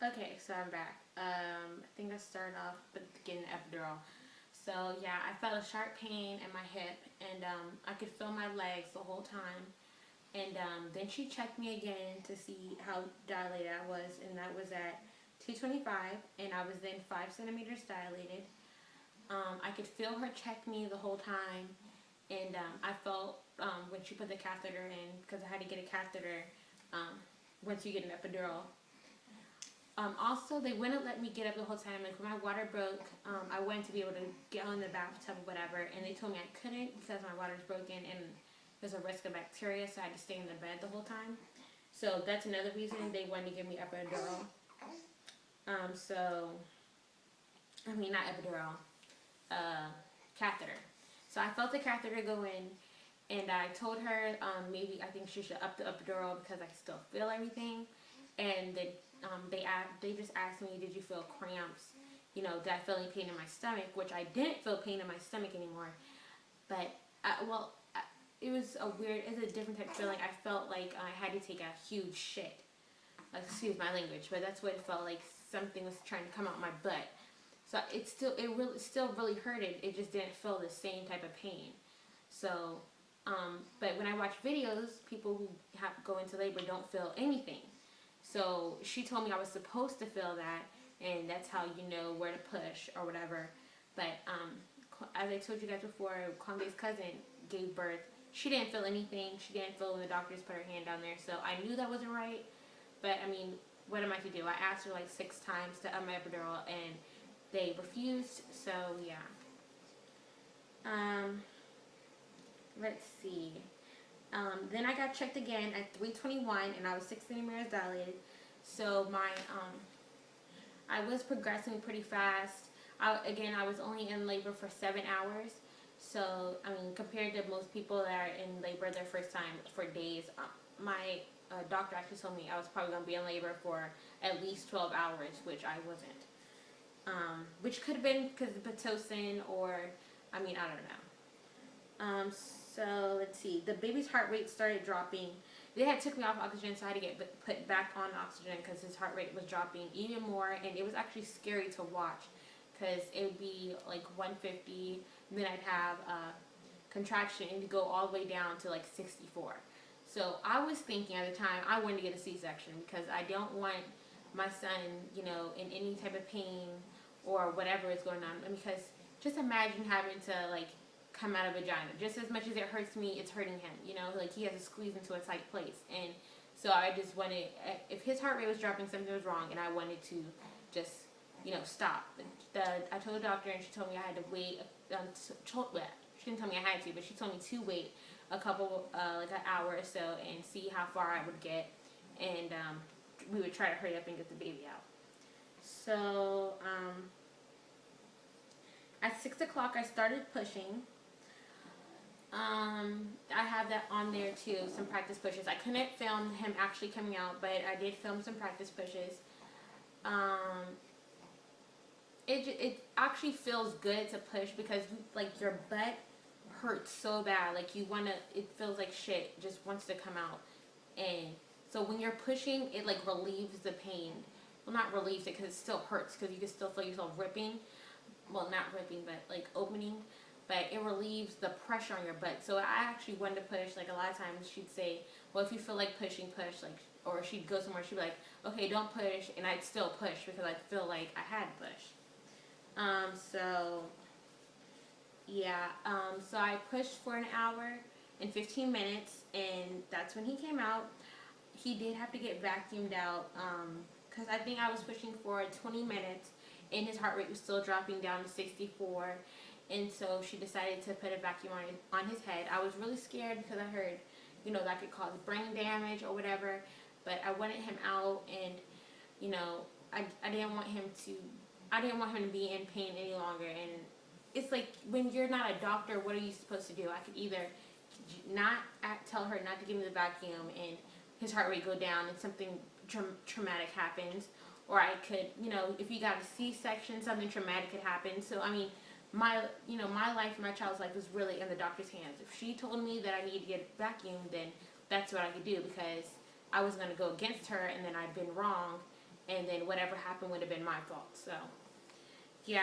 Okay, so I'm back. I think I started off with getting an epidural. So yeah, I felt a sharp pain in my hip, and I could feel my legs the whole time. And then she checked me again to see how dilated I was, and that was at 225, and I was then 5 centimeters dilated. I could feel her check me the whole time, and I felt when she put the catheter in, because I had to get a catheter once you get an epidural. Also, they wouldn't let me get up the whole time. Like, when my water broke, I wanted to be able to get on the bathtub or whatever, and they told me I couldn't because my water's broken and there's a risk of bacteria, so I had to stay in the bed the whole time. So that's another reason they wanted to give me epidural. Not epidural, catheter. So I felt the catheter go in, and I told her maybe I think she should up the epidural because I can still feel everything. And they just asked me, did you feel cramps? Did I feel any pain in my stomach? Which I didn't feel pain in my stomach anymore. But it was it's a different type of feeling. I felt like I had to take a huge shit. Excuse my language, but that's what it felt like. Something was trying to come out my butt. So it still really hurted. It just didn't feel the same type of pain. So, but when I watch videos, people who go into labor don't feel anything. So she told me I was supposed to feel that, and that's how you know where to push or whatever. But as I told you guys before, Conde's cousin gave birth. She didn't feel anything. She didn't feel when the doctors put her hand down there. So I knew that wasn't right. But I mean, what am I to do? I asked her like 6 times to up my epidural, and they refused. So yeah. Let's see. Then I got checked again at 321, and I was 6 centimeters dilated. So I was progressing pretty fast. I was only in labor for 7 hours. So, I mean, compared to most people that are in labor their first time for days, my doctor actually told me I was probably going to be in labor for at least 12 hours, which I wasn't. Which could have been because of Pitocin or, I don't know. So let's see. The baby's heart rate started dropping. They had took me off oxygen, so I had to get put back on oxygen because his heart rate was dropping even more, and it was actually scary to watch because it would be like 150, and then I'd have a contraction and go all the way down to like 64. So I was thinking at the time I wanted to get a C-section because I don't want my son, in any type of pain or whatever is going on. Because just imagine having to come out of vagina. Just as much as it hurts me, it's hurting him. He has to squeeze into a tight place. And so I just wanted, if his heart rate was dropping, something was wrong, and I wanted to just, stop. I told the doctor, and she told me I had to wait. She didn't tell me I had to, but she told me to wait a couple, an hour or so, and see how far I would get, and we would try to hurry up and get the baby out. So at 6 o'clock, I started pushing. I have that on there too, some practice pushes. I couldn't film him actually coming out, but I did film some practice pushes. It actually feels good to push because your butt hurts so bad. It feels like shit just wants to come out. And so when you're pushing, it relieves the pain. Well, not relieves it because it still hurts because you can still feel yourself ripping. Well, not ripping, but opening. But it relieves the pressure on your butt. So I actually wanted to push. A lot of times she'd say, well, if you feel like pushing, push. Or she'd go somewhere, she'd be like, okay, don't push. And I'd still push because I feel like I had to push. So I pushed for an hour and 15 minutes. And that's when he came out. He did have to get vacuumed out because I think I was pushing for 20 minutes. And his heart rate was still dropping down to 64. And so she decided to put a vacuum on his head. I was really scared because I heard, that could cause brain damage or whatever. But I wanted him out, and, I didn't want him to be in pain any longer. And it's like when you're not a doctor, what are you supposed to do? I could either tell her not to give me the vacuum and his heart rate go down and something traumatic happens. Or I could, if you got a C-section, something traumatic could happen. So, my life, my child's life was really in the doctor's hands. If she told me that I needed to get vacuumed, then that's what I could do because I was going to go against her, and then I'd been wrong, and then whatever happened would have been my fault. So, yeah,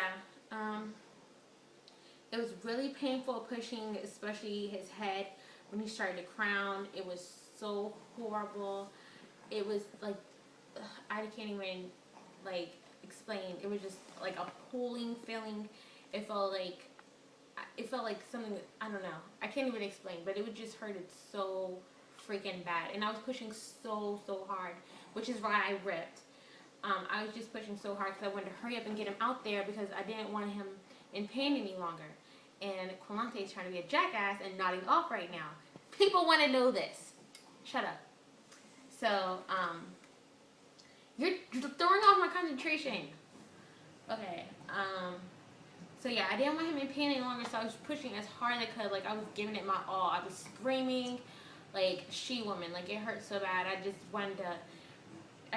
it was really painful pushing, especially his head when he started to crown. It was so horrible. It was like, I can't even like explain. It was just like a pulling feeling. It felt like something, I don't know. I can't even explain, but it would just hurted so freaking bad. And I was pushing so hard, which is why I ripped. I was just pushing so hard because I wanted to hurry up and get him out there because I didn't want him in pain any longer. And Quilante is trying to be a jackass and nodding off right now. People want to know this. Shut up. So, you're throwing off my concentration. Okay, so yeah, I didn't want him in pain any longer, so I was pushing as hard as I could. Like, I was giving it my all. I was screaming like she-woman. Like, it hurt so bad. I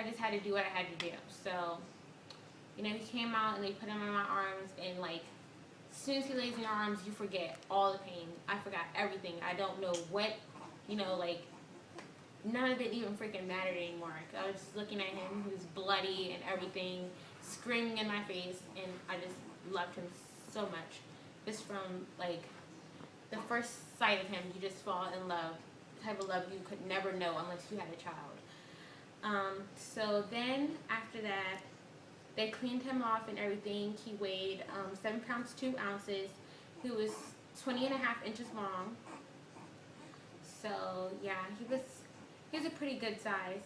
just had to do what I had to do. So, you know, he came out and they put him in my arms, and like, as soon as he lays in your arms, you forget all the pain. I forgot everything. I don't know what, you know, like, none of it even freaking mattered anymore. I was just looking at him. He was bloody and everything, screaming in my face, and I just loved him so much. Just from, like, the first sight of him, you just fall in love. The type of love you could never know unless you had a child. So then, after that, they cleaned him off and everything. He weighed 7 pounds 2 ounces. He was 20.5 inches long. So, yeah, he was a pretty good size.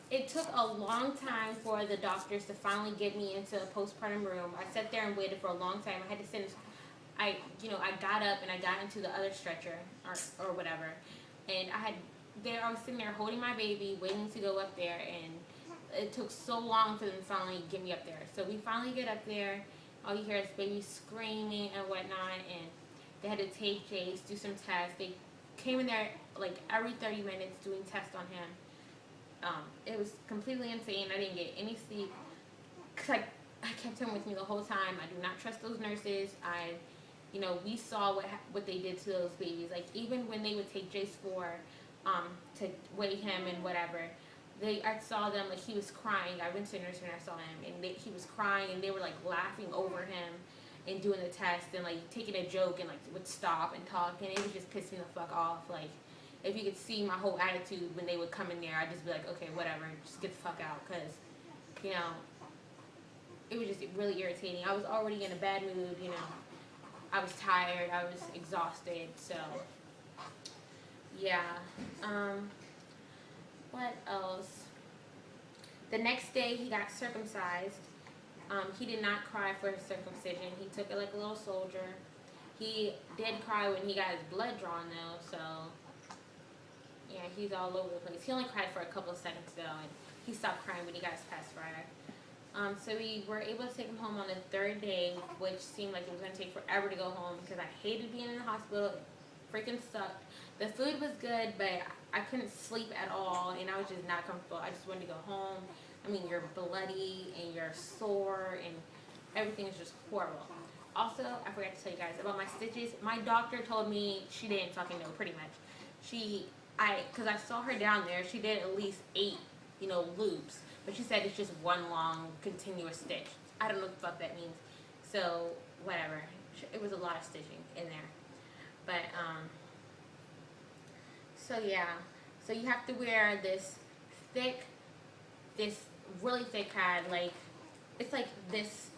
It took a long time for the doctors to finally get me into a postpartum room. I sat there and waited for a long time. I had to sit. I got up and I got into the other stretcher or whatever, and I was sitting there holding my baby, waiting to go up there, and it took so long for them to finally get me up there. So we finally get up there. All you hear is baby screaming and whatnot, and they had to take Jace, do some tests. They came in there like every 30 minutes doing tests on him. It was completely insane. I didn't get any sleep because I kept him with me the whole time. I do not trust those nurses. We saw what they did to those babies. Like, even when they would take Jace to weigh him and whatever, I saw them, like, he was crying. I went to a nurse and I saw him, and he was crying, and they were like laughing over him and doing the test and like taking a joke and like would stop and talk, and it was just pissing the fuck off. Like, if you could see my whole attitude when they would come in there, I'd just be like, okay, whatever, just get the fuck out, because, it was just really irritating. I was already in a bad mood, I was tired, I was exhausted, so, yeah. What else? The next day, he got circumcised. He did not cry for his circumcision. He took it like a little soldier. He did cry when he got his blood drawn, though, so... yeah, he's all over the place. He only cried for a couple of seconds, though, and he stopped crying when he got his pacifier. So we were able to take him home on the 3rd day, which seemed like it was going to take forever to go home because I hated being in the hospital. It freaking sucked. The food was good, but I couldn't sleep at all, and I was just not comfortable. I just wanted to go home. I mean, you're bloody, and you're sore, and everything is just horrible. Also, I forgot to tell you guys about my stitches. My doctor told me she didn't fucking know, pretty much. Because I saw her down there, she did at least 8, loops. But she said it's just one long, continuous stitch. I don't know what the fuck that means. So, whatever. It was a lot of stitching in there. But, so yeah. So you have to wear this really thick pad, like, it's like this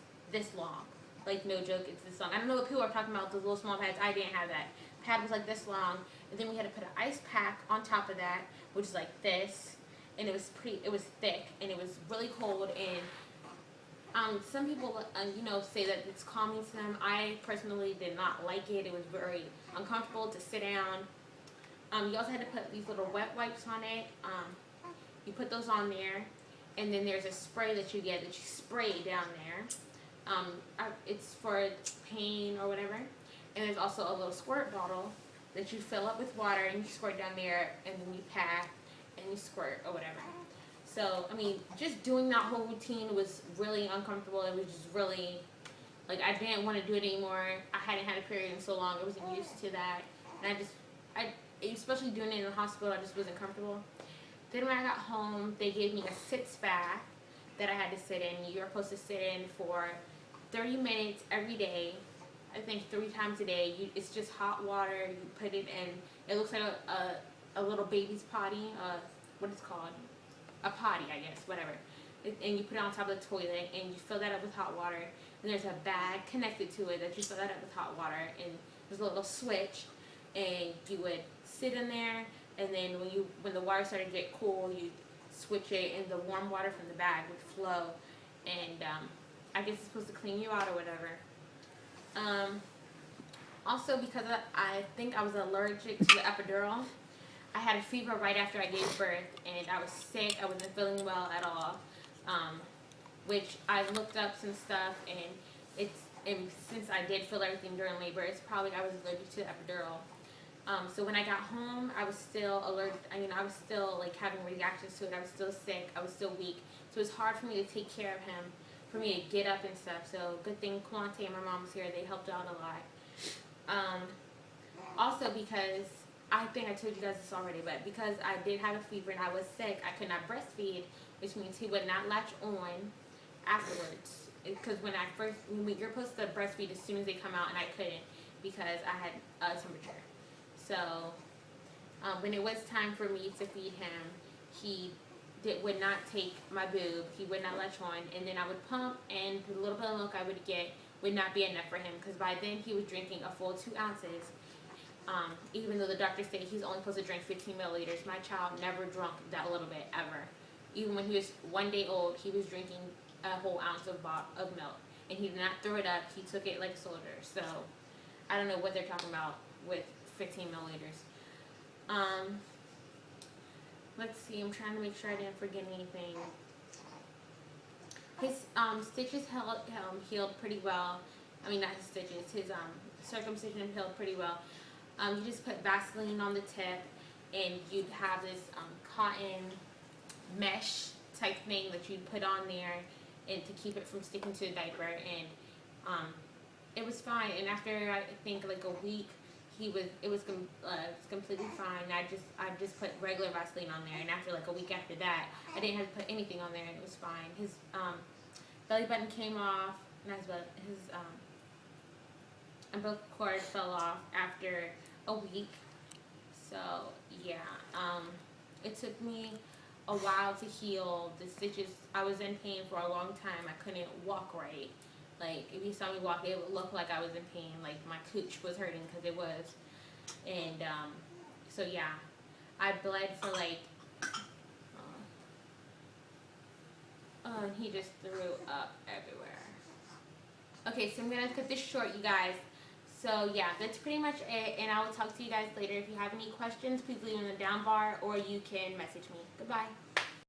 long. Like, no joke, it's this long. I don't know what people are talking about, those little small pads. I didn't have that. Pad was like this long. And then we had to put an ice pack on top of that, which is like this. And it was thick, and it was really cold, and some people, say that it's calming to them. I personally did not like it. It was very uncomfortable to sit down. You also had to put these little wet wipes on it. You put those on there, and then there's a spray that you get that you spray down there. It's for pain or whatever. And there's also a little squirt bottle that you fill up with water, and you squirt down there, and then you pack, and you squirt or whatever. So, I mean, just doing that whole routine was really uncomfortable. It was just really, like, I didn't want to do it anymore. I hadn't had a period in so long. I wasn't used to that. And especially doing it in the hospital, I just wasn't comfortable. Then when I got home, they gave me a sitz bath that I had to sit in. You're supposed to sit in for 30 minutes every day. I think 3 times a day. It's just hot water. You put it in. It looks like a little baby's potty. What it's called? A potty, I guess. Whatever. And you put it on top of the toilet, and you fill that up with hot water. And there's a bag connected to it that you fill that up with hot water, and there's a little switch, and you would sit in there, and then when the water started to get cool, you switch it, and the warm water from the bag would flow, and I guess it's supposed to clean you out or whatever. Also, because I think I was allergic to the epidural, I had a fever right after I gave birth, and I was sick. I wasn't feeling well at all. Which I looked up some stuff, and since I did feel everything during labor, it's probably I was allergic to the epidural. So when I got home, I was still allergic. I was still like having reactions to it. I was still sick. I was still weak. So it was hard for me to take care of him, for me to get up and stuff. So good thing Quante and my mom was here. They helped out a lot. Also because I think I told you guys this already, but because I did have a fever and I was sick, I could not breastfeed, which means he would not latch on afterwards. Because you're supposed to breastfeed as soon as they come out, and I couldn't because I had a temperature. So when it was time for me to feed him, he would not take my boob. He would not latch on, and then I would pump, and the little bit of milk I would get would not be enough for him because by then he was drinking a full 2 ounces. Even though the doctor said he's only supposed to drink 15 milliliters, my child never drunk that little bit ever. Even when he was 1 day old, he was drinking a whole ounce of milk, and he did not throw it up. He took it like a soldier. So I don't know what they're talking about with 15 milliliters. Let's see. I'm trying to make sure I didn't forget anything. His stitches healed pretty well. I mean, not his stitches. His circumcision healed pretty well. You just put Vaseline on the tip, and you'd have this cotton mesh type thing that you'd put on there, and to keep it from sticking to the diaper. And it was fine. And after I think like a week, it was completely fine. I just put regular Vaseline on there, and after like a week after that, I didn't have to put anything on there, and it was fine. His belly button came off, and his umbilical cord fell off after a week. So yeah, it took me a while to heal. The stitches, I was in pain for a long time. I couldn't walk right. Like, if you saw me walk, it would look like I was in pain. Like, my cooch was hurting because it was. And, so yeah. I bled for, like, and he just threw up everywhere. Okay, so I'm going to cut this short, you guys. So, yeah, that's pretty much it. And I will talk to you guys later. If you have any questions, please leave them in the down bar, or you can message me. Goodbye.